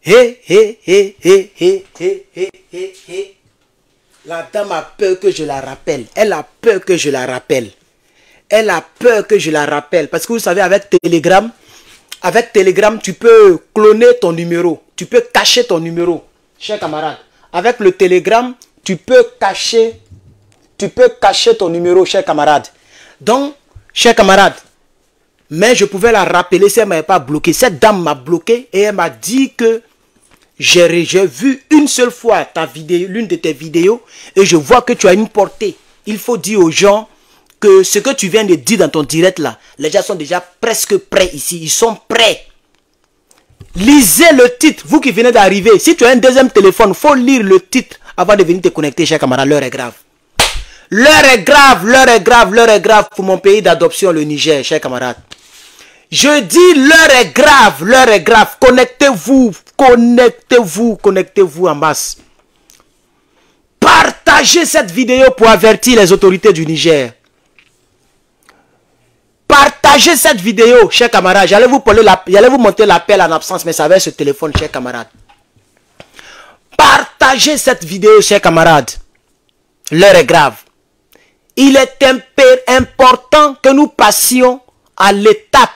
Hé, hé, hé, hé, hé, hé, hé, hé, hé. La dame a peur que je la rappelle. Elle a peur que je la rappelle. Elle a peur que je la rappelle. Parce que vous savez, avec Telegram, tu peux cloner ton numéro. Tu peux cacher ton numéro, cher camarade. Avec le Telegram, tu peux cacher ton numéro, cher camarade. Donc, cher camarade, mais je pouvais la rappeler si elle ne m'avait pas bloqué. Cette dame m'a bloqué et elle m'a dit que j'ai vu une seule fois l'une de tes vidéos et je vois que tu as une portée. Il faut dire aux gens que ce que tu viens de dire dans ton direct là, les gens sont déjà presque prêts ici. Ils sont prêts. Lisez le titre, vous qui venez d'arriver. Si tu as un deuxième téléphone, il faut lire le titre avant de venir te connecter, cher camarade. L'heure est grave. L'heure est grave, l'heure est grave, l'heure est grave pour mon pays d'adoption, le Niger, cher camarade. Je dis l'heure est grave, l'heure est grave. Connectez-vous, connectez-vous, connectez-vous en masse. Partagez cette vidéo pour avertir les autorités du Niger. Partagez cette vidéo, chers camarades. J'allais vous monter l'appel en absence, mais ça va être ce téléphone, chers camarades. Partagez cette vidéo, chers camarades. L'heure est grave. Il est important que nous passions à l'étape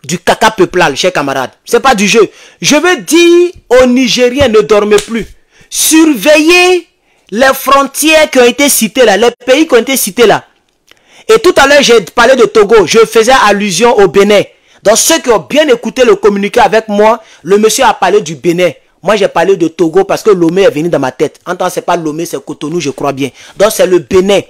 du caca peuplal, chers camarades. C'est pas du jeu. Je veux dire aux Nigériens, ne dormez plus. Surveillez les frontières qui ont été citées là, les pays qui ont été cités là. Et tout à l'heure, j'ai parlé de Togo. Je faisais allusion au Bénin. Donc, ceux qui ont bien écouté le communiqué avec moi, le monsieur a parlé du Bénin. Moi, j'ai parlé de Togo parce que Lomé est venu dans ma tête. En tant que c'est pas Lomé, c'est Cotonou, je crois bien. Donc, c'est le Bénin.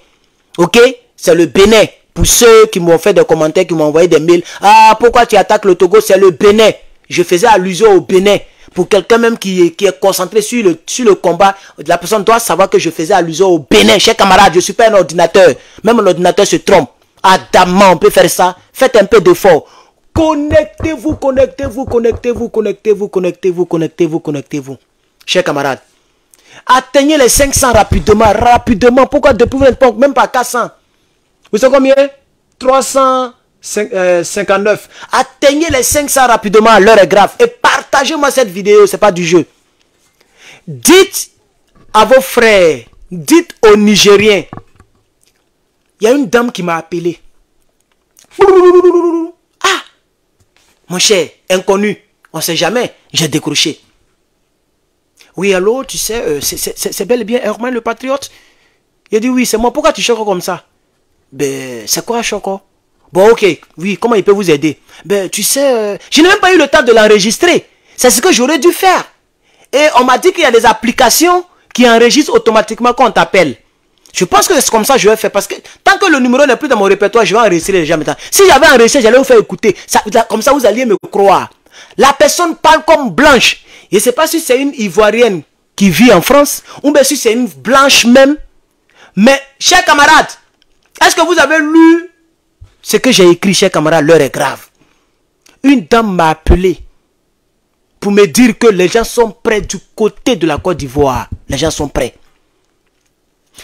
Ok? C'est le Bénin. Pour ceux qui m'ont fait des commentaires, qui m'ont envoyé des mails. Ah, pourquoi tu attaques le Togo? C'est le Bénin. Je faisais allusion au Bénin. Pour quelqu'un même qui est concentré sur le combat, la personne doit savoir que je faisais allusion au Bénin. Chers camarades, je ne suis pas un ordinateur. Même l'ordinateur se trompe. Adamant, on peut faire ça. Faites un peu d'effort. Connectez-vous, connectez-vous, connectez-vous, connectez-vous, connectez-vous, connectez-vous, connectez-vous. Chers camarades, atteignez les 500 rapidement, rapidement. Pourquoi depuis vous n'êtes même pas 400? Vous savez combien? 359. Atteignez les 500 rapidement, l'heure est grave. Et partagez-moi cette vidéo, c'est pas du jeu. Dites à vos frères, dites aux Nigériens. Il y a une dame qui m'a appelé. Ah, mon cher, inconnu, on ne sait jamais, j'ai décroché. Oui, allô, tu sais, c'est bel et bien Herman le patriote. Il a dit oui, c'est moi, pourquoi tu choques comme ça? Ben, c'est quoi choco? Bon, ok, oui, comment il peut vous aider? Ben, tu sais, je n'ai même pas eu le temps de l'enregistrer. C'est ce que j'aurais dû faire. Et on m'a dit qu'il y a des applications qui enregistrent automatiquement quand on t'appelle. Je pense que c'est comme ça que je vais faire. Parce que tant que le numéro n'est plus dans mon répertoire, je vais enregistrer les gens maintenant. Si j'avais enregistré, j'allais vous faire écouter. Ça, comme ça, vous alliez me croire. La personne parle comme blanche. Je ne sais pas si c'est une Ivoirienne qui vit en France, ou bien si c'est une blanche même. Mais, chers camarades, est-ce que vous avez lu ce que j'ai écrit, chers camarades? L'heure est grave. Une dame m'a appelé pour me dire que les gens sont prêts du côté de la Côte d'Ivoire. Les gens sont prêts.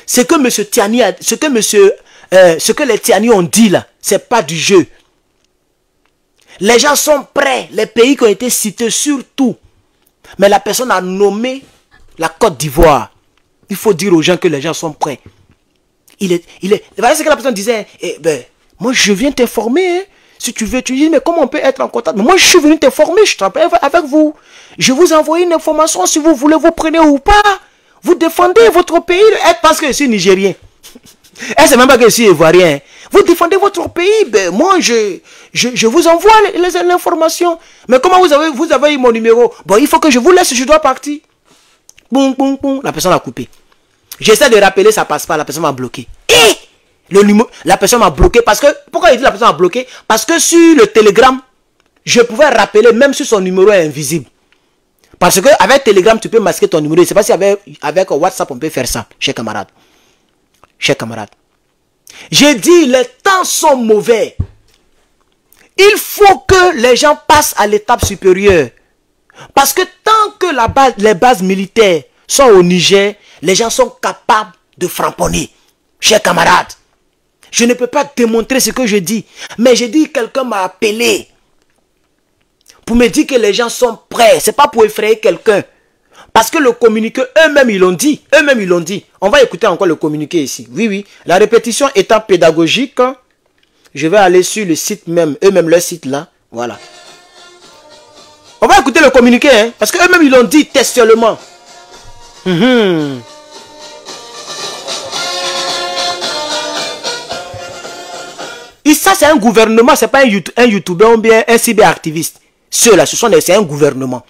Ce que M. Tiani a, ce que les Tiani ont dit là, c'est pas du jeu. Les gens sont prêts. Les pays qui ont été cités surtout. Mais la personne a nommé la Côte d'Ivoire. Il faut dire aux gens que les gens sont prêts. Voilà ce que la personne disait. Eh ben, moi je viens t'informer. Hein. Si tu veux, tu dis, mais comment on peut être en contact? Mais moi je suis venu t'informer, je travaille avec vous. Je vous envoie une information, si vous voulez, vous prenez ou pas. Vous défendez votre pays, parce que je suis nigérien. Et c'est même pas que je suis ivoirien. Vous défendez votre pays, ben moi je vous envoie l'information. Mais comment vous avez eu mon numéro? Bon, il faut que je vous laisse, je dois partir. Boum, boum, boum. La personne a coupé. J'essaie de rappeler, ça passe pas, la personne m'a bloqué. Et la personne m'a bloqué parce que, pourquoi il dit la personne m'a bloqué? Parce que sur le Telegram, je pouvais rappeler même si son numéro est invisible. Parce que avec Telegram, tu peux masquer ton numéro. Je ne sais pas si avec WhatsApp, on peut faire ça, chers camarades. Chers camarades. J'ai dit, les temps sont mauvais. Il faut que les gens passent à l'étape supérieure. Parce que tant que les bases militaires sont au Niger, les gens sont capables de framponner. Chers camarades, je ne peux pas démontrer ce que je dis. Mais j'ai dit, quelqu'un m'a appelé pour me dire que les gens sont prêts. C'est pas pour effrayer quelqu'un. Parce que le communiqué, eux-mêmes, ils l'ont dit. Eux-mêmes, ils l'ont dit. On va écouter encore le communiqué ici. Oui, oui. La répétition étant pédagogique, je vais aller sur le site même. Eux-mêmes, leur site là. Voilà. On va écouter le communiqué, hein, parce qu'eux-mêmes, ils l'ont dit textuellement. Et ça, c'est un gouvernement, c'est pas un YouTuber ou bien un cyberactiviste. Ceux-là, c'est un gouvernement.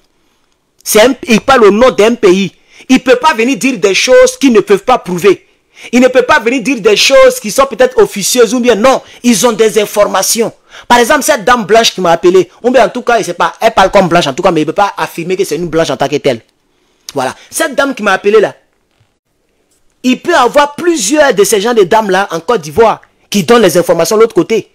Il parle au nom d'un pays. Il ne peut pas venir dire des choses qu'ils ne peuvent pas prouver. Il ne peut pas venir dire des choses qui sont peut-être officieuses ou bien non. Ils ont des informations. Par exemple, cette dame blanche qui m'a appelé, ou bien en tout cas, elle parle comme blanche en tout cas, mais il ne peut pas affirmer que c'est une blanche en tant que telle. Voilà. Cette dame qui m'a appelé là, il peut avoir plusieurs de ces gens de dames là en Côte d'Ivoire qui donnent les informations de l'autre côté.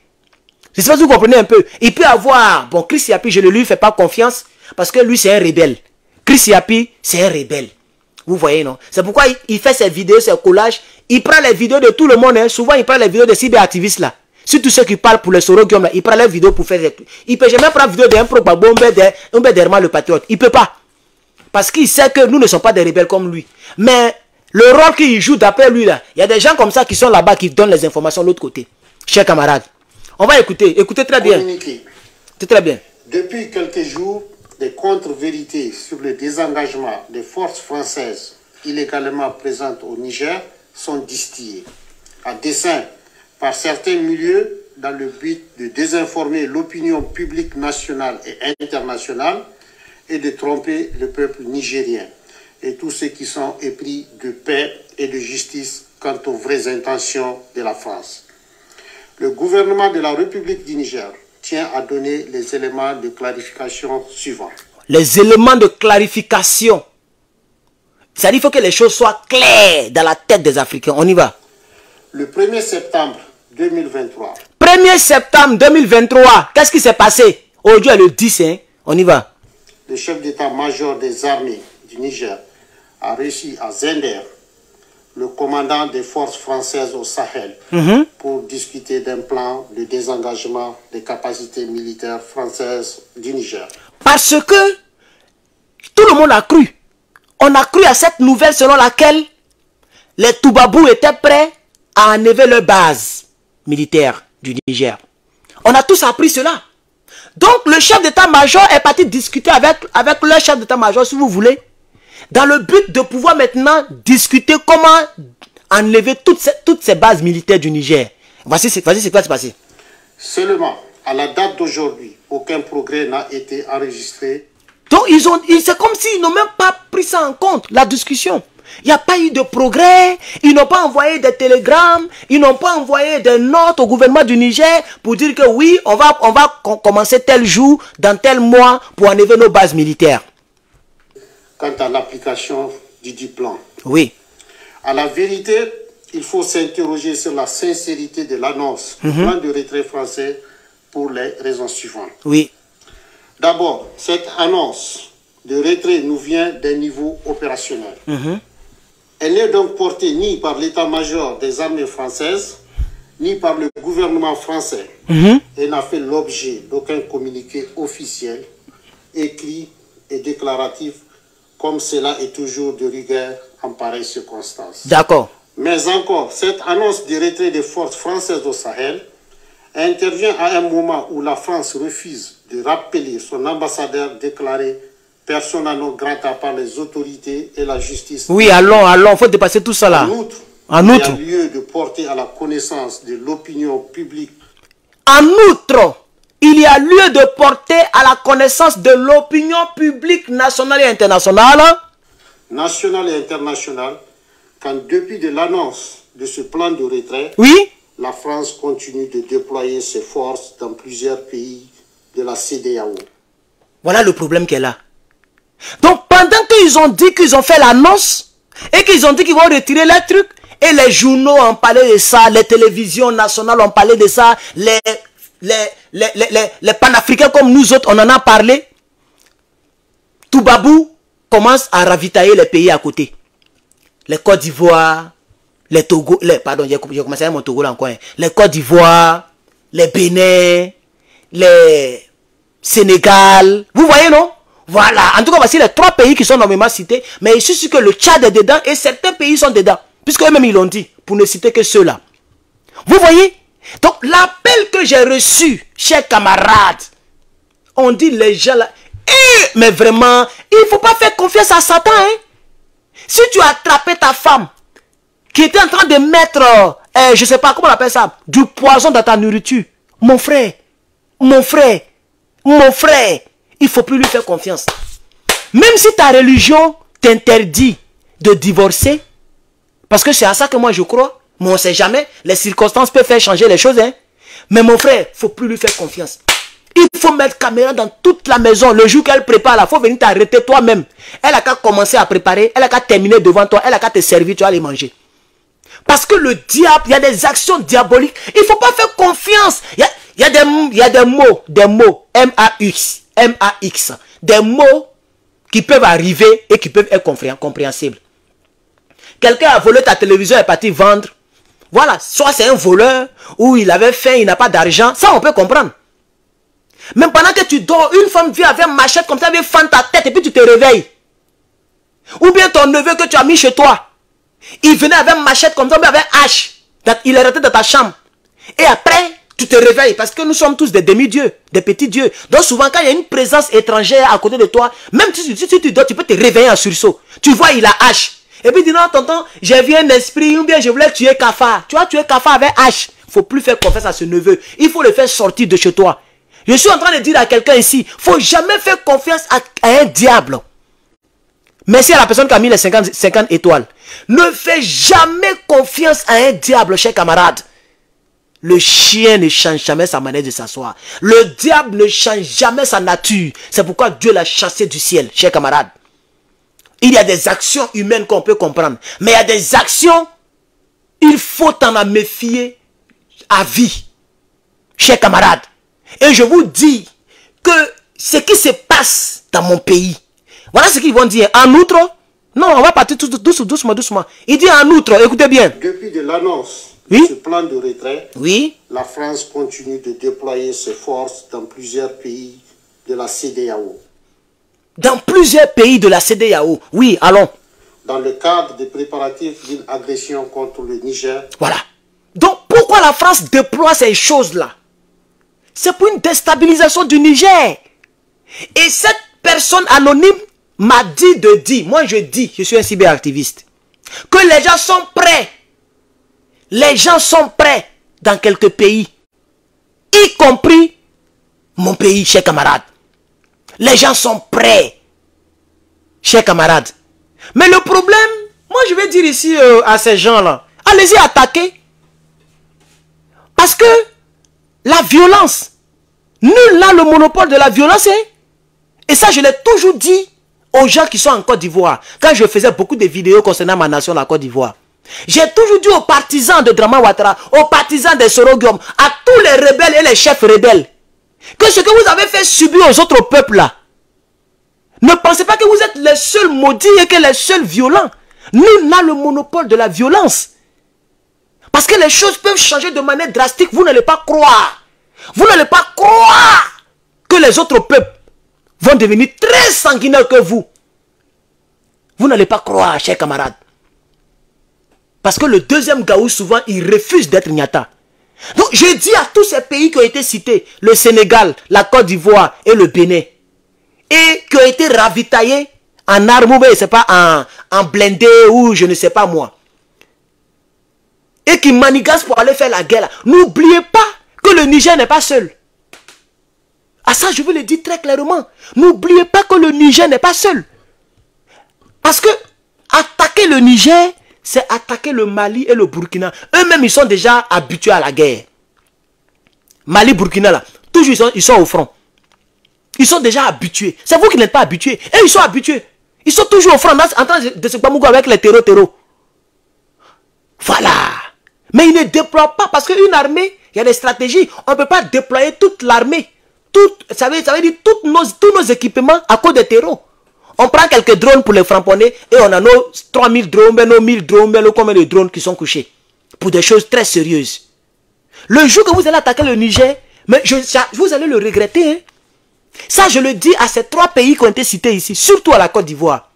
Je ne sais pas si vous comprenez un peu. Il peut avoir, bon, Chris Yapi, je ne lui fais pas confiance parce que lui c'est un rebelle. Chris Yapi, c'est un rebelle. Vous voyez, non? C'est pourquoi il fait ses vidéos, ses collages. Il prend les vidéos de tout le monde. Hein. Souvent, il prend les vidéos des cyberactivistes là. Surtout ceux qui parlent pour les sorogium là. Il prend les vidéos pour faire... Il ne peut jamais prendre vidéo d'un propagande, d'Herman le patriote. Il ne peut pas. Parce qu'il sait que nous ne sommes pas des rebelles comme lui. Mais le rôle qu'il joue d'après lui là, il y a des gens comme ça qui sont là-bas qui donnent les informations de l'autre côté. Chers camarades, on va écouter. Écoutez très bien. C'est très bien. Depuis quelques jours, des contre-vérités sur le désengagement des forces françaises illégalement présentes au Niger sont distillées à dessein par certains milieux dans le but de désinformer l'opinion publique nationale et internationale et de tromper le peuple nigérien et tous ceux qui sont épris de paix et de justice quant aux vraies intentions de la France. Le gouvernement de la République du Niger tient à donner les éléments de clarification suivants. Les éléments de clarification. C'est-à-dire qu'il faut que les choses soient claires dans la tête des Africains. On y va. Le 1er septembre 2023. 1er septembre 2023. Qu'est-ce qui s'est passé? Aujourd'hui, le 10, hein? On y va. Le chef d'état-major des armées du Niger a reçu à Zender le commandant des forces françaises au Sahel pour discuter d'un plan de désengagement des capacités militaires françaises du Niger. Parce que tout le monde a cru. On a cru à cette nouvelle selon laquelle les Toubabous étaient prêts à enlever leur base militaire du Niger. On a tous appris cela. Donc le chef d'état-major est parti discuter avec le chef d'état-major, si vous voulez, dans le but de pouvoir maintenant discuter comment enlever toutes ces bases militaires du Niger. Voici ce qui va se passer. Seulement, à la date d'aujourd'hui, aucun progrès n'a été enregistré. Donc c'est comme s'ils n'ont même pas pris ça en compte, la discussion. Il n'y a pas eu de progrès, ils n'ont pas envoyé des télégrammes, ils n'ont pas envoyé des notes au gouvernement du Niger pour dire que oui, on va commencer tel jour, dans tel mois, pour enlever nos bases militaires. Quant à l'application du dit plan. Oui. À la vérité, il faut s'interroger sur la sincérité de l'annonce du plan de retrait français pour les raisons suivantes. Oui. D'abord, cette annonce de retrait nous vient d'un niveau opérationnel. Elle n'est donc portée ni par l'état-major des armées françaises, ni par le gouvernement français. Elle n'a fait l'objet d'aucun communiqué officiel, écrit et déclaratif, comme cela est toujours de rigueur en pareille circonstance. D'accord. Mais encore, cette annonce de retrait des forces françaises au Sahel intervient à un moment où la France refuse de rappeler son ambassadeur déclaré persona non grata par les autorités et la justice. Oui, allons, il faut dépasser tout ça là. En outre, il y a lieu de porter à la connaissance de l'opinion publique. En outre, il y a lieu de porter à la connaissance de l'opinion publique nationale et internationale. Nationale et internationale, quand depuis de l'annonce de ce plan de retrait, oui, la France continue de déployer ses forces dans plusieurs pays de la CEDEAO. Voilà le problème qu'elle a. Donc pendant qu'ils ont dit qu'ils ont fait l'annonce et qu'ils ont dit qu'ils vont retirer les trucs, et les journaux ont parlé de ça, les télévisions nationales ont parlé de ça, les panafricains comme nous autres, on en a parlé. Toubabou commence à ravitailler les pays à côté. Les Côte d'Ivoire, les Togo, pardon, j'ai commencé à mon Togo là encore. Les Côte d'Ivoire, les Bénin, les Sénégal. Vous voyez, non? Voilà. En tout cas, voici les 3 pays qui sont normalement cités. Mais je suis sûr que le Tchad est dedans et certains pays sont dedans. Puisque eux-mêmes, ils l'ont dit. Pour ne citer que ceux-là. Vous voyez? Donc, l'appel que j'ai reçu, chers camarades, on dit les gens là, mais vraiment, il ne faut pas faire confiance à Satan. Hein? Si tu as attrapé ta femme, qui était en train de mettre, je ne sais pas comment on appelle ça, du poison dans ta nourriture, mon frère, mon frère, mon frère, il ne faut plus lui faire confiance. Même si ta religion t'interdit de divorcer, parce que c'est à ça que moi je crois, mais on ne sait jamais, les circonstances peuvent faire changer les choses. Hein? Mais mon frère, il ne faut plus lui faire confiance. Il faut mettre caméra dans toute la maison. Le jour qu'elle prépare, il faut venir t'arrêter toi-même. Elle a qu'à commencer à préparer, elle a qu'à terminer devant toi, elle a qu'à te servir, tu vas aller manger. Parce que le diable, il y a des actions diaboliques. Il ne faut pas faire confiance. Il y a des mots, M-A-X, M-A-X, des mots qui peuvent arriver et qui peuvent être compréhensibles. Quelqu'un a volé ta télévision et est parti vendre. Voilà, soit c'est un voleur, ou il avait faim, il n'a pas d'argent. Ça, on peut comprendre. Même pendant que tu dors, une femme vient avec une machette comme ça, elle vient fendre ta tête et puis tu te réveilles. Ou bien ton neveu que tu as mis chez toi, il venait avec une machette comme ça, mais avec un hache. Il est resté dans ta chambre. Et après, tu te réveilles. Parce que nous sommes tous des demi-dieux, des petits dieux. Donc souvent, quand il y a une présence étrangère à côté de toi, même si tu dors, tu peux te réveiller en sursaut. Tu vois, il a hache. Et puis, dis non, tonton, j'ai vu un esprit, ou bien je voulais tuer Kafar. Tu as tué Kafar avec hache. Il ne faut plus faire confiance à ce neveu. Il faut le faire sortir de chez toi. Je suis en train de dire à quelqu'un ici, il ne faut jamais faire confiance à un diable. Merci à la personne qui a mis les 50 étoiles. Ne fais jamais confiance à un diable, chers camarades. Le chien ne change jamais sa manière de s'asseoir. Le diable ne change jamais sa nature. C'est pourquoi Dieu l'a chassé du ciel, chers camarades. Il y a des actions humaines qu'on peut comprendre. Mais il y a des actions, il faut en méfier à vie, chers camarades. Et je vous dis que ce qui se passe dans mon pays, voilà ce qu'ils vont dire. En outre, non, on va partir doucement. Il dit en outre, écoutez bien. Depuis de l'annonce de ce plan de retrait, la France continue de déployer ses forces dans plusieurs pays de la CEDEAO. Dans plusieurs pays de la CEDEAO, oui, allons. Dans le cadre des préparatifs d'une agression contre le Niger. Voilà. Donc, pourquoi la France déploie ces choses-là? C'est pour une déstabilisation du Niger. Et cette personne anonyme m'a dit moi je dis, je suis un cyberactiviste, que les gens sont prêts. Les gens sont prêts dans quelques pays, y compris mon pays, chers camarades. Les gens sont prêts, chers camarades. Mais le problème, moi je vais dire ici à ces gens-là, allez-y attaquer. Parce que la violence, nul n'a le monopole de la violence. Hein? Et ça, je l'ai toujours dit aux gens qui sont en Côte d'Ivoire. Quand je faisais beaucoup de vidéos concernant ma nation, la Côte d'Ivoire. J'ai toujours dit aux partisans de Draman Ouattara, aux partisans de Soroguium, à tous les rebelles et les chefs rebelles, que ce que vous avez fait subir aux autres peuples là, ne pensez pas que vous êtes les seuls maudits et que les seuls violents. Nul n'a le monopole de la violence. Parce que les choses peuvent changer de manière drastique. Vous n'allez pas croire. Vous n'allez pas croire que les autres peuples vont devenir très sanguinaires que vous. Vous n'allez pas croire, chers camarades. Parce que le deuxième Gaou, souvent, il refuse d'être Nyata. Donc, je dis à tous ces pays qui ont été cités, le Sénégal, la Côte d'Ivoire et le Bénin, et qui ont été ravitaillés en armes, mais c'est pas en blindé ou je ne sais pas moi, et qui manigancent pour aller faire la guerre. N'oubliez pas que le Niger n'est pas seul. À ça, je veux le dire très clairement. N'oubliez pas que le Niger n'est pas seul. Parce que attaquer le Niger, c'est attaquer le Mali et le Burkina. Eux-mêmes, ils sont déjà habitués à la guerre. Mali, Burkina, là, toujours ils sont au front. Ils sont déjà habitués. C'est vous qui n'êtes pas habitués. Et ils sont habitués. Ils sont toujours au front, en train de se bamouger avec les terreaux. Voilà. Mais ils ne déploient pas parce qu'une armée, il y a des stratégies. On ne peut pas déployer toute l'armée. Ça veut dire tous nos équipements à cause des terreaux. On prend quelques drones pour les framponner et on a nos 3000 drones, nos 1000 drones, combien de drones qui sont couchés. Pour des choses très sérieuses. Le jour que vous allez attaquer le Niger, mais vous allez le regretter. Hein? Ça, je le dis à ces 3 pays qui ont été cités ici, surtout à la Côte d'Ivoire.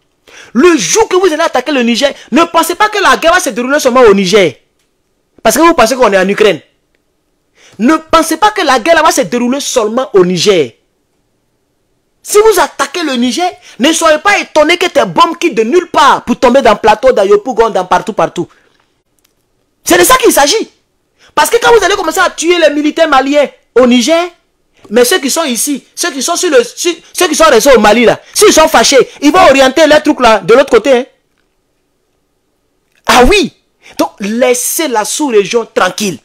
Le jour que vous allez attaquer le Niger, ne pensez pas que la guerre va se dérouler seulement au Niger. Parce que vous pensez qu'on est en Ukraine. Ne pensez pas que la guerre va se dérouler seulement au Niger. Si vous attaquez le Niger, ne soyez pas étonnés que tes bombes quittent de nulle part pour tomber dans le plateau d'Ayopougon, dans partout. C'est de ça qu'il s'agit. Parce que quand vous allez commencer à tuer les militaires maliens au Niger, mais ceux qui sont ici, ceux qui sont restés au Mali là, s'ils sont fâchés, ils vont orienter leurs trucs là de l'autre côté. Hein. Ah oui. Donc laissez la sous-région tranquille.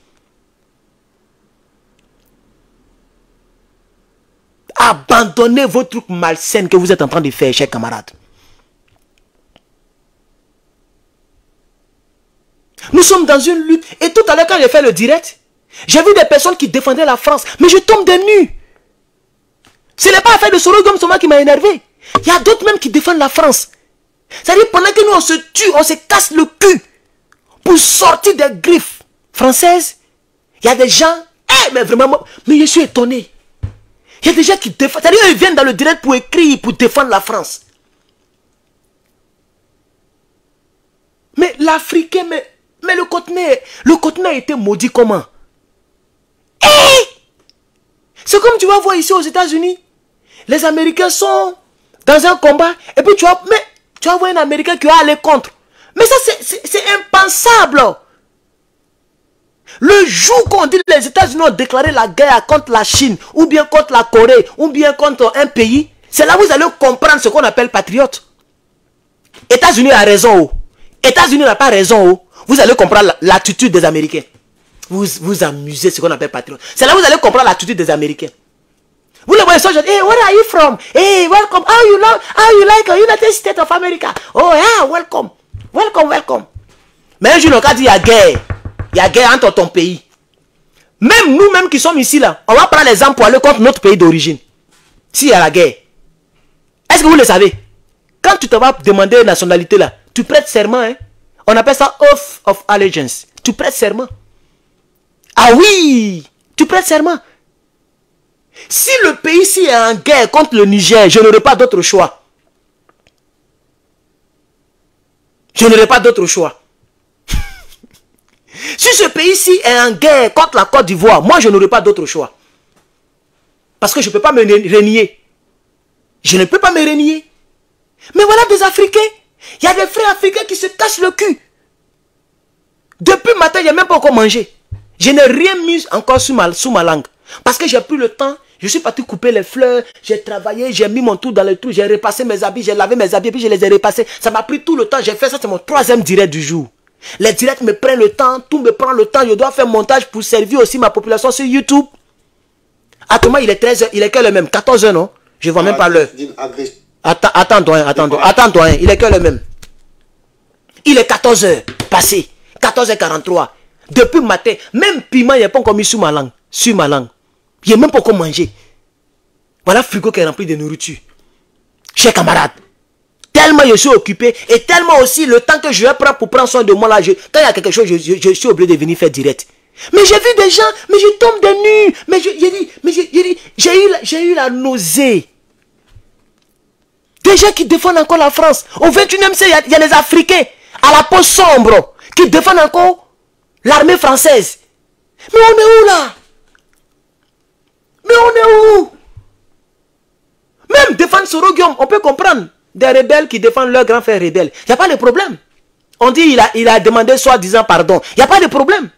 Abandonnez vos trucs malsains que vous êtes en train de faire, chers camarades. Nous sommes dans une lutte. Et tout à l'heure, quand j'ai fait le direct, j'ai vu des personnes qui défendaient la France. Mais je tombe des nues. Ce n'est pas l'affaire de Sorogum Soma qui m'a énervé. Il y a d'autres même qui défendent la France. C'est-à-dire, pendant que nous, on se tue, on se casse le cul pour sortir des griffes françaises, il y a des gens, mais vraiment, mais je suis étonné. Il y a des gens qui défendent, c'est-à-dire ils viennent dans le direct pour écrire, pour défendre la France. Mais l'Africain, mais le continent a été maudit comment? C'est comme tu vas voir ici aux États-Unis. Les Américains sont dans un combat, et puis tu vas voir un Américain qui va aller contre. Mais ça, c'est impensable. Le jour qu'on dit que les États-Unis ont déclaré la guerre contre la Chine, ou bien contre la Corée, ou bien contre un pays, c'est là où vous allez comprendre ce qu'on appelle patriote. États-Unis a raison. Oh. États-Unis n'a pas raison. Oh. Vous allez comprendre l'attitude des Américains. Vous amusez ce qu'on appelle patriote. C'est là où vous allez comprendre l'attitude des Américains. Vous le voyez, hey, where are you from? Hey, welcome. How you like the United States of America? Oh, yeah, welcome. Welcome. Mais un jour, on a dit, il y a guerre. Il y a guerre entre ton pays. Même nous-mêmes qui sommes ici, là, on va prendre l'exemple pour aller contre notre pays d'origine. S'il y a la guerre. Est-ce que vous le savez? Quand tu te vas demander une nationalité, là, tu prêtes serment. Hein? On appelle ça oath of allegiance. Tu prêtes serment. Ah oui! Tu prêtes serment. Si le pays ici est en guerre contre le Niger, je n'aurai pas d'autre choix. Je n'aurai pas d'autre choix. Si ce pays-ci est en guerre contre la Côte d'Ivoire, moi je n'aurai pas d'autre choix. Parce que je ne peux pas me renier. Je ne peux pas me renier. Mais voilà des Africains. Il y a des frères africains qui se cassent le cul. Depuis le matin, je n'ai même pas encore mangé. Je n'ai rien mis encore sous ma langue. Parce que j'ai pris le temps. Je suis parti couper les fleurs. J'ai travaillé. J'ai mis mon tout dans le trou. J'ai repassé mes habits. J'ai lavé mes habits. Puis je les ai repassés. Ça m'a pris tout le temps. J'ai fait ça. C'est mon 3e direct du jour. Les directs me prennent le temps. Tout me prend le temps. Je dois faire montage pour servir aussi ma population sur YouTube. Actuellement, il est 13h. Il est que le même. 14h, non? Je ne vois même pas l'heure. Attends-toi. Il est que le même. Il est 14h. Passé. 14h43. Depuis le matin. Même piment, il n'est pas encore mis sur ma langue. Il n'est même pas encore mangé. Voilà le frigo qui est rempli de nourriture. Chers camarades. Tellement je suis occupé. Et tellement aussi le temps que je vais prendre pour prendre soin de moi là. Quand il y a quelque chose, je suis obligé de venir faire direct. Mais j'ai vu des gens. Mais je tombe des nues. J'ai eu la nausée. Des gens qui défendent encore la France. Au 21e siècle, il y a les Africains à la peau sombre qui défendent encore l'armée française. Mais on est où là? Mais on est où? Même défendre Sorogium, on peut comprendre. Des rebelles qui défendent leur grand frère rebelle. Il n'y a pas de problème. On dit il a demandé soi-disant pardon. Il n'y a pas de problème.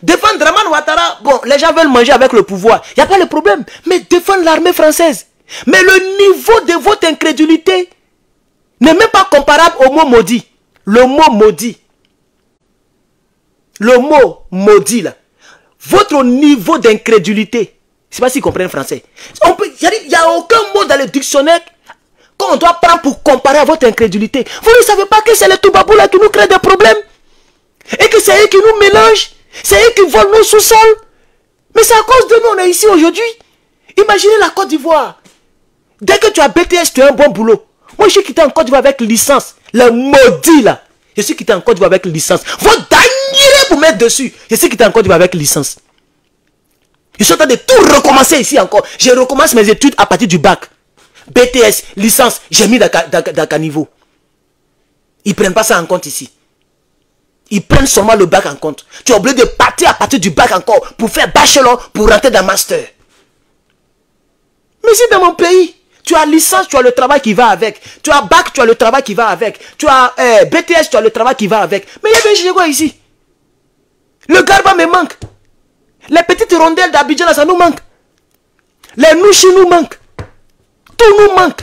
Défendre Draman Ouattara, bon, les gens veulent manger avec le pouvoir. Il n'y a pas de problème. Mais défendre l'armée française. Mais le niveau de votre incrédulité n'est même pas comparable au mot maudit. Le mot maudit. Le mot maudit là. Votre niveau d'incrédulité. Je ne sais pas s'ils comprennent français. Il n'y a aucun mot dans le dictionnaire qu'on doit prendre pour comparer à votre incrédulité. Vous ne savez pas que c'est les Toubabou là qui nous créent des problèmes? Et que c'est eux qui nous mélangent? C'est eux qui volent nos sous-sols? Mais c'est à cause de nous on est ici aujourd'hui. Imaginez la Côte d'Ivoire. Dès que tu as BTS, tu as un bon boulot. Moi je suis quitté en Côte d'Ivoire avec licence. Le maudit là. Je suis quitté en Côte d'Ivoire avec licence. Vous dernier pour mettre dessus. Je suis quitté en Côte d'Ivoire avec licence. Je suis en train de tout recommencer ici encore. Je recommence mes études à partir du bac. BTS, licence, j'ai mis dans niveau. Ils ne prennent pas ça en compte ici. Ils prennent seulement le bac en compte. Tu es obligé de partir à partir du bac encore pour faire bachelor, pour rentrer dans master. Mais si dans mon pays, tu as licence, tu as le travail qui va avec. Tu as bac, tu as le travail qui va avec. Tu as BTS, tu as le travail qui va avec. Mais il y a bien quoi ici? Le garba me manque. Les petites rondelles d'Abidjan, ça nous manque. Les nouchis nous manquent. Tout nous manque.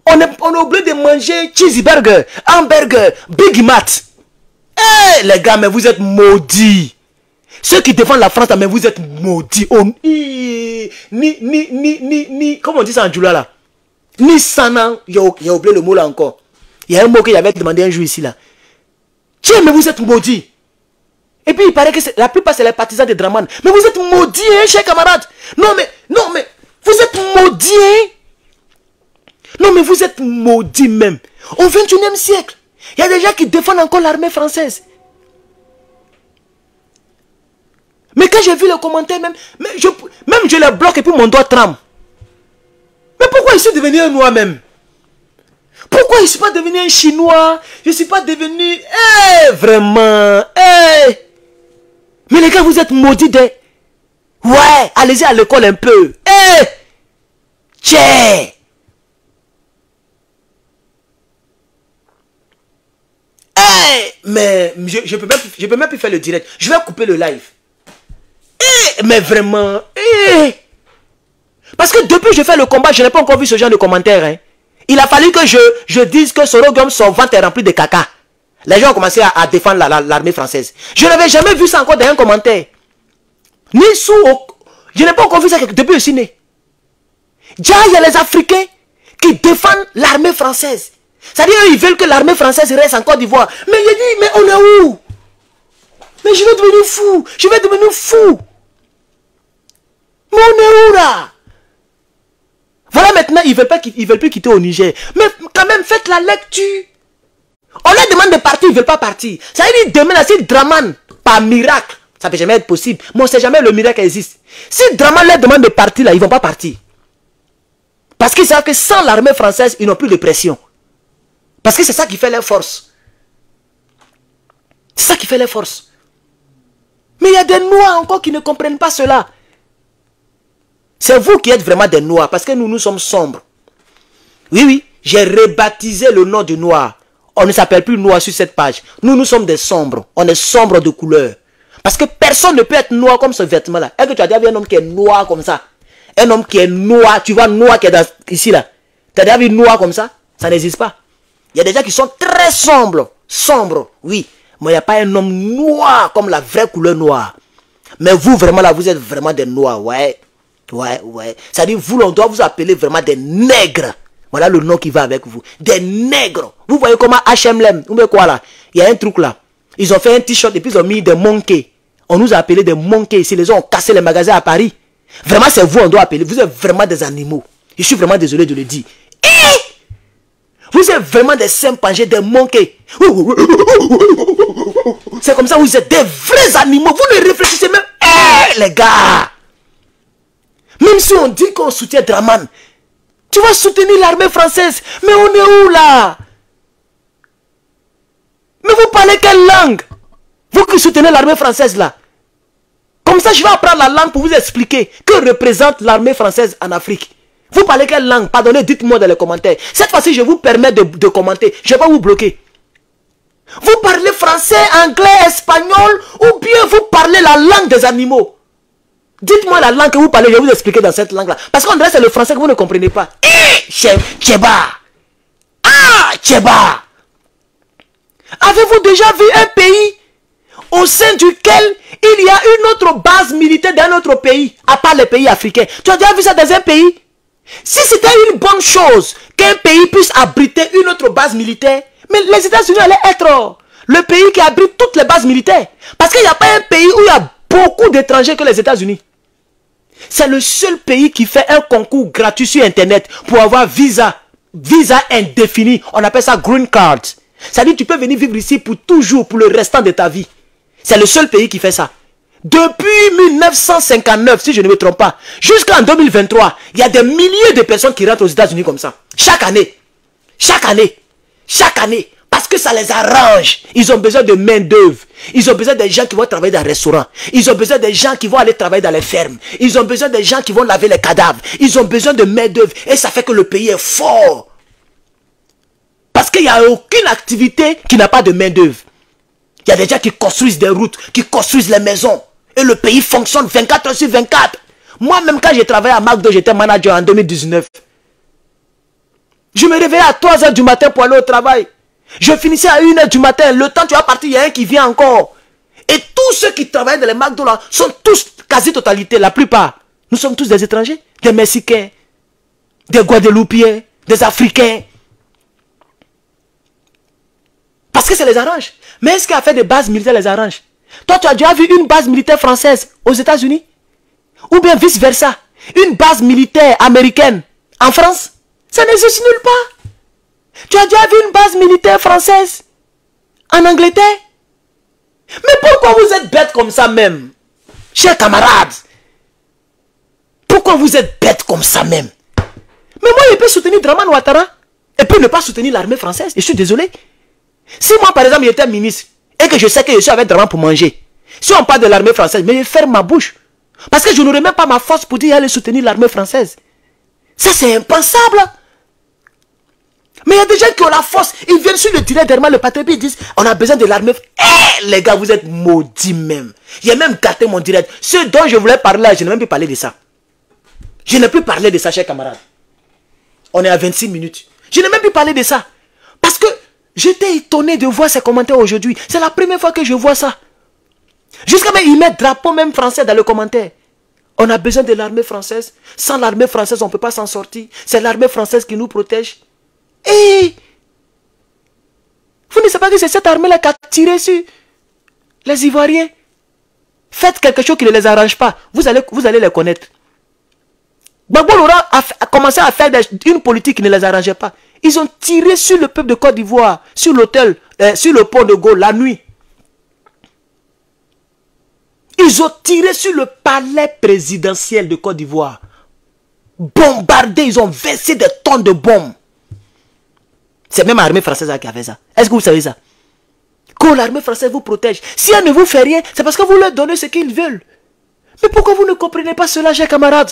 On est obligé de manger cheeseburger, hamburger, Big Mac. Eh, les gars, mais vous êtes maudits. Ceux qui défendent la France, mais vous êtes maudits. Oh, comment on dit ça en Djoula là? Ni Sanan, il a oublié le mot là encore. Il y a un mot qu'il avait demandé un jour ici là. Tiens, mais vous êtes maudits. Et puis il paraît que la plupart c'est les partisans de Draman. Mais vous êtes maudits, hein, chers camarades. Non mais, vous êtes maudits, hein. Non mais vous êtes maudits même. Au 21e siècle, il y a des gens qui défendent encore l'armée française. Mais quand j'ai vu le commentaire, même je les bloque et puis mon doigt tremble. Mais pourquoi je suis devenu un noir même? Pourquoi je ne suis pas devenu un chinois? Je ne suis pas devenu... vraiment. Mais les gars, vous êtes maudits de... Ouais, allez-y à l'école un peu. Tiens. Mais je peux même plus faire le direct. Je vais couper le live. Mais vraiment. Parce que depuis que je fais le combat, je n'ai pas encore vu ce genre de commentaires. Hein. Il a fallu que je dise que Sorogum, son ventre est rempli de caca. Les gens ont commencé à défendre l'armée française. Je n'avais jamais vu ça encore dans un commentaire. Ni sous... Je n'ai pas encore vu ça depuis que je suis né. Déjà, il y a les Africains qui défendent l'armée française. C'est-à-dire qu'ils veulent que l'armée française reste en Côte d'Ivoire. Mais il dit, mais on est où? Mais je vais devenir fou. Je vais devenir fou. Mais on est où là? Voilà maintenant, ils ne veulent plus quitter au Niger. Mais quand même, faites la lecture. On leur demande de partir, ils ne veulent pas partir. Ça veut dire demain, si Draman, par miracle, ça ne peut jamais être possible. Mais on ne sait jamais le miracle existe. Si Draman leur demande de partir là, ils ne vont pas partir. Parce qu'ils savent que sans l'armée française, ils n'ont plus de pression. Parce que c'est ça qui fait leur force. C'est ça qui fait leur force. Mais il y a des Noirs encore qui ne comprennent pas cela. C'est vous qui êtes vraiment des Noirs. Parce que nous sommes sombres. Oui, oui. J'ai rebaptisé le nom du Noir. On ne s'appelle plus Noir sur cette page. Nous sommes des sombres. On est sombres de couleur. Parce que personne ne peut être noir comme ce vêtement-là. Est-ce que tu as déjà vu un homme qui est noir comme ça? Un homme qui est noir. Tu vois noir qui est dans, ici là. Tu as déjà vu noir comme ça? Ça n'existe pas. Il y a des gens qui sont très sombres. Sombres, oui. Mais il n'y a pas un homme noir comme la vraie couleur noire. Mais vous, vraiment là, vous êtes vraiment des noirs. Ouais. Ouais, ouais. C'est-à-dire, vous, on doit vous appeler vraiment des nègres. Voilà le nom qui va avec vous. Des nègres. Vous voyez comment H&M, vous voyez quoi là? Il y a un truc là. Ils ont fait un t-shirt et puis ils ont mis des monkeys. On nous a appelés des monkeys ici. Les gens ont cassé les magasins à Paris. Vraiment, c'est vous, on doit appeler. Vous êtes vraiment des animaux. Je suis vraiment désolé de le dire. Vous êtes vraiment des chimpanzés, des monkeys. C'est comme ça, vous êtes des vrais animaux. Vous ne réfléchissez même. Les gars. Même si on dit qu'on soutient Draman, tu vas soutenir l'armée française. Mais on est où là? Mais vous parlez quelle langue? Vous qui soutenez l'armée française là. Comme ça, je vais apprendre la langue pour vous expliquer que représente l'armée française en Afrique. Vous parlez quelle langue? Pardonnez, dites-moi dans les commentaires. Cette fois-ci, je vous permets de commenter. Je ne vais pas vous bloquer. Vous parlez français, anglais, espagnol, ou bien vous parlez la langue des animaux? Dites-moi la langue que vous parlez, je vais vous expliquer dans cette langue-là. Parce qu'on dirait que c'est le français que vous ne comprenez pas. Tcheba. Ah, Tcheba. Avez-vous déjà vu un pays au sein duquel il y a une autre base militaire d'un autre pays, à part les pays africains? Tu as déjà vu ça dans un pays? Si c'était une bonne chose qu'un pays puisse abriter une autre base militaire, mais les États-Unis allaient être le pays qui abrite toutes les bases militaires. Parce qu'il n'y a pas un pays où il y a beaucoup d'étrangers que les États-Unis. C'est le seul pays qui fait un concours gratuit sur Internet pour avoir visa indéfini. On appelle ça green card. C'est-à-dire que tu peux venir vivre ici pour toujours, pour le restant de ta vie. C'est le seul pays qui fait ça. Depuis 1959, si je ne me trompe pas, jusqu'en 2023, il y a des milliers de personnes qui rentrent aux États-Unis comme ça. Chaque année. Chaque année. Chaque année. Parce que ça les arrange. Ils ont besoin de main-d'œuvre. Ils ont besoin des gens qui vont travailler dans les restaurants. Ils ont besoin des gens qui vont aller travailler dans les fermes. Ils ont besoin des gens qui vont laver les cadavres. Ils ont besoin de main-d'œuvre. Et ça fait que le pays est fort. Parce qu'il n'y a aucune activité qui n'a pas de main-d'œuvre. Il y a des gens qui construisent des routes, qui construisent les maisons. Et le pays fonctionne 24 heures sur 24. Moi-même, quand j'ai travaillé à McDo, j'étais manager en 2019. Je me réveillais à 3 heures du matin pour aller au travail. Je finissais à 1 heure du matin. Le temps tu vas partir, il y a un qui vient encore. Et tous ceux qui travaillent dans les McDo là sont tous, quasi-totalité, la plupart. Nous sommes tous des étrangers. Des Mexicains, des Guadeloupéens, des Africains. Parce que ça les arrange. Mais est-ce qu'à faire des bases militaires les arrange? Toi, tu as déjà vu une base militaire française aux États-Unis? Ou bien vice-versa? Une base militaire américaine en France? Ça n'existe nulle part. Tu as déjà vu une base militaire française en Angleterre? Mais pourquoi vous êtes bêtes comme ça même? Chers camarades, pourquoi vous êtes bêtes comme ça même? Mais moi, je peux soutenir Draman Ouattara et puis ne pas soutenir l'armée française. Je suis désolé. Si moi, par exemple, j'étais ministre et que je sais que je suis avec Draman pour manger, si on parle de l'armée française, mais je ferme ma bouche. Parce que je n'aurai même pas ma force pour dire aller soutenir l'armée française. Ça, c'est impensable. Mais il y a des gens qui ont la force. Ils viennent sur le direct derrière le patron et ils disent on a besoin de l'armée. Eh les gars, vous êtes maudits même. J'ai même gâté mon direct. Ce dont je voulais parler là, je n'ai même plus parlé de ça. Je n'ai plus parlé de ça, chers camarades. On est à 26 minutes. Je n'ai même plus parlé de ça. Parce que j'étais étonné de voir ces commentaires aujourd'hui. C'est la première fois que je vois ça. Jusqu'à même, ils mettent drapeau même français dans le commentaire. On a besoin de l'armée française. Sans l'armée française, on ne peut pas s'en sortir. C'est l'armée française qui nous protège. Et vous ne savez pas que c'est cette armée-là qui a tiré sur les Ivoiriens. Faites quelque chose qui ne les arrange pas. Vous allez les connaître. Gbagbo Laurent a commencé à faire une politique qui ne les arrangeait pas. Ils ont tiré sur le peuple de Côte d'Ivoire, sur l'hôtel, sur le pont de Gaulle, la nuit. Ils ont tiré sur le palais présidentiel de Côte d'Ivoire. Bombardé, ils ont versé des tonnes de bombes. C'est même l'armée française qui a fait ça. Est-ce que vous savez ça? Quand l'armée française vous protège, si elle ne vous fait rien, c'est parce que vous leur donnez ce qu'ils veulent. Mais pourquoi vous ne comprenez pas cela, chers camarades?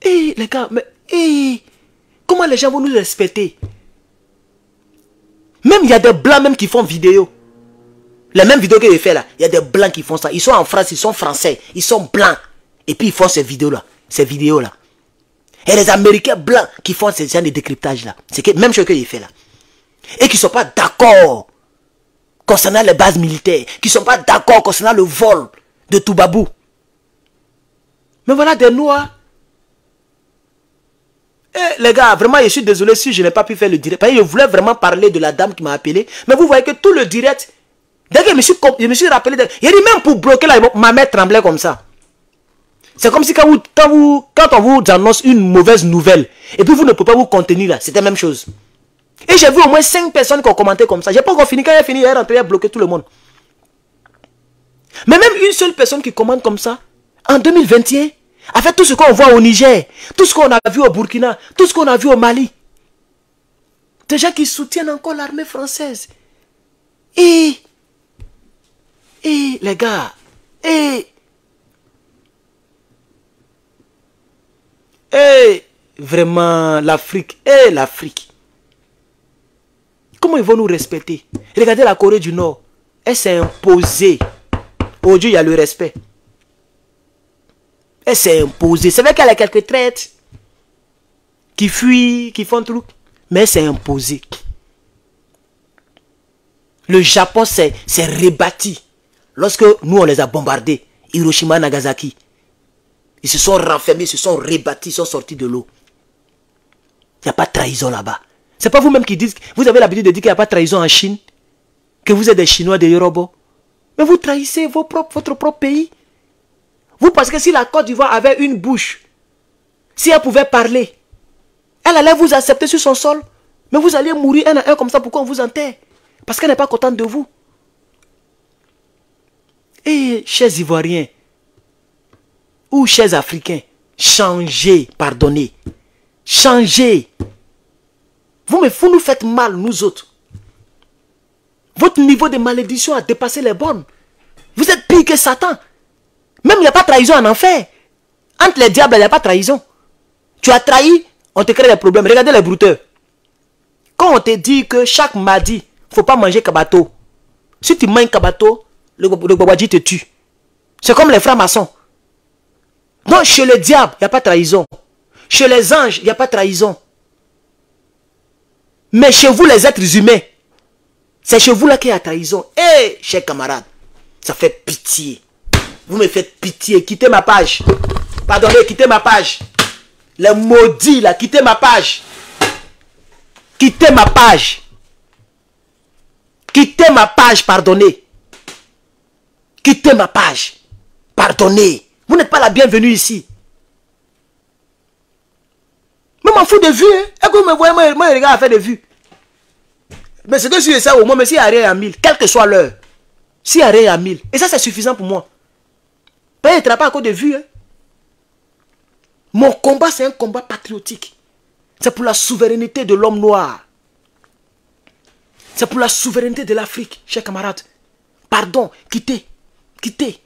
Eh les gars, mais comment les gens vont nous respecter? Même il y a des blancs même qui font vidéo. Les mêmes vidéos que j'ai fait là, il y a des blancs qui font ça. Ils sont en France, ils sont français, ils sont blancs. Et puis ils font ces vidéos-là. Et les Américains blancs qui font ces genre de décryptage là. C'est la même chose que j'ai fait là. Et qui ne sont pas d'accord concernant les bases militaires. Qui ne sont pas d'accord concernant le vol de Toubabou. Mais voilà des noirs. Eh, les gars, vraiment, je suis désolé si je n'ai pas pu faire le direct. Parce que je voulais vraiment parler de la dame qui m'a appelé. Mais vous voyez que tout le direct, dès que je me suis rappelé, il dit même pour bloquer là, ma main tremblait comme ça. C'est comme si quand on vous annonce une mauvaise nouvelle, et puis vous ne pouvez pas vous contenir là, c'était la même chose. Et j'ai vu au moins 5 personnes qui ont commenté comme ça. J'ai pas encore fini, quand il a fini, il est rentré, il a bloqué tout le monde. Mais même une seule personne qui commente comme ça, en 2021, a fait tout ce qu'on voit au Niger, tout ce qu'on a vu au Burkina, tout ce qu'on a vu au Mali. Des gens qui soutiennent encore l'armée française. Et les gars, vraiment l'Afrique, l'Afrique. Comment ils vont nous respecter? Regardez la Corée du Nord, elle s'est imposée. Aujourd'hui, il y a le respect. Elle s'est imposée. C'est vrai qu'elle a quelques traites qui fuient, qui font tout. Mais elle s'est imposée. Le Japon s'est rebâti. Lorsque nous, on les a bombardés. Hiroshima, Nagasaki. Ils se sont renfermés, ils se sont rebâtis, ils sont sortis de l'eau. Il n'y a pas de trahison là-bas. C'est pas vous-même qui dites, vous avez l'habitude de dire qu'il n'y a pas de trahison en Chine. Que vous êtes des Chinois, des Yorubas. Mais vous trahissez votre propre pays. Vous pensez que si la Côte d'Ivoire avait une bouche, si elle pouvait parler, elle allait vous accepter sur son sol. Mais vous alliez mourir un à un comme ça, pourquoi on vous enterre? Parce qu'elle n'est pas contente de vous. Et chers Ivoiriens, ou chers Africains, changez, pardonnez. Changez. Vous nous faites mal, nous autres. Votre niveau de malédiction a dépassé les bornes. Vous êtes pire que Satan. Même il n'y a pas de trahison en enfer. Entre les diables, il n'y a pas de trahison. Tu as trahi, on te crée des problèmes. Regardez les brouteurs. Quand on te dit que chaque mardi, il ne faut pas manger kabato. Si tu manges kabato, le Babadji te tue. C'est comme les francs-maçons. Donc chez le diable, il n'y a pas de trahison. Chez les anges, il n'y a pas de trahison. Mais chez vous, les êtres humains, c'est chez vous là qu'il y a trahison. Eh, chers camarades, ça fait pitié. Vous me faites pitié. Quittez ma page. Pardonnez, quittez ma page. Les maudits là, quittez ma page. Quittez ma page. Quittez ma page, pardonnez. Quittez ma page. Pardonnez. Vous n'êtes pas la bienvenue ici. Mais m'en fous de vues. Hein? Et que vous me voyez, moi, je regarde à faire des vues. Mais c'est que je suis ça au moins, mais s'il n'y a rien à 1000, quelle que soit l'heure, s'il n'y a rien à 1000, et ça c'est suffisant pour moi. Pas être pas à cause de vues. Hein? Mon combat, c'est un combat patriotique. C'est pour la souveraineté de l'homme noir. C'est pour la souveraineté de l'Afrique, chers camarades. Pardon, quittez. Quittez.